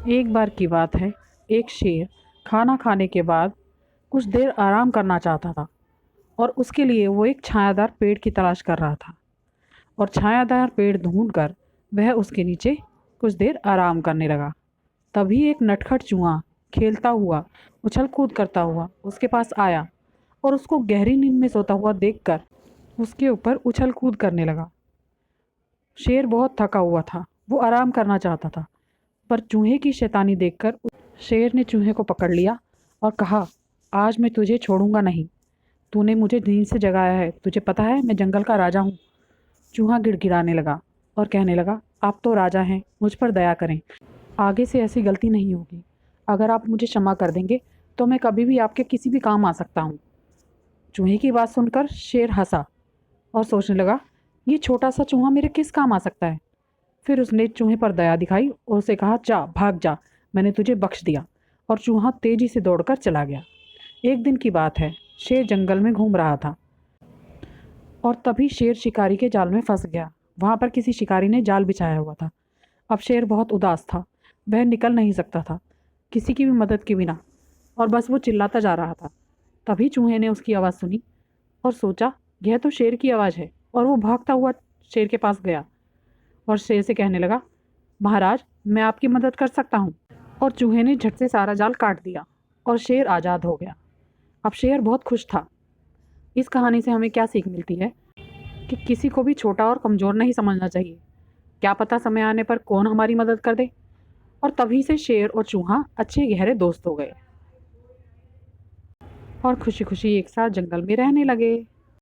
एक बार की बात है। एक शेर खाना खाने के बाद कुछ देर आराम करना चाहता था और उसके लिए वो एक छायादार पेड़ की तलाश कर रहा था। और छायादार पेड़ ढूंढकर वह उसके नीचे कुछ देर आराम करने लगा। तभी एक नटखट चूहा खेलता हुआ, उछल कूद करता हुआ उसके पास आया और उसको गहरी नींद में सोता हुआ देखकर उसके ऊपर उछल कूद करने लगा। शेर बहुत थका हुआ था, वो आराम करना चाहता था, पर चूहे की शैतानी देखकर शेर ने चूहे को पकड़ लिया और कहा, आज मैं तुझे छोड़ूंगा नहीं। तूने मुझे नींद से जगाया है, तुझे पता है मैं जंगल का राजा हूँ। चूहा गिड़गिड़ाने लगा और कहने लगा, आप तो राजा हैं, मुझ पर दया करें। आगे से ऐसी गलती नहीं होगी। अगर आप मुझे क्षमा कर देंगे तो मैं कभी भी आपके किसी भी काम आ सकता हूँ। चूहे की बात सुनकर शेर हंसा और सोचने लगा, ये छोटा सा चूहा मेरे किस काम आ सकता है। फिर उसने चूहे पर दया दिखाई और उसे कहा, जा भाग जा, मैंने तुझे बख्श दिया। और चूहा तेजी से दौड़कर चला गया। एक दिन की बात है। शेर जंगल में घूम रहा था और तभी शेर शिकारी के जाल में फंस गया। वहाँ पर किसी शिकारी ने जाल बिछाया हुआ था। अब शेर बहुत उदास था, वह निकल नहीं सकता था किसी की भी मदद के बिना, और बस वो चिल्लाता जा रहा था। तभी चूहे ने उसकी आवाज़ सुनी और सोचा, यह तो शेर की आवाज़ है, और वो भागता हुआ शेर के पास गया और शेर से कहने लगा, महाराज मैं आपकी मदद कर सकता हूँ। और चूहे ने झट से सारा जाल काट दिया और शेर आज़ाद हो गया। अब शेर बहुत खुश था। इस कहानी से हमें क्या सीख मिलती है कि किसी को भी छोटा और कमज़ोर नहीं समझना चाहिए। क्या पता समय आने पर कौन हमारी मदद कर दे। और तभी से शेर और चूहा अच्छे गहरे दोस्त हो गए और खुशी खुशी एक साथ जंगल में रहने लगे।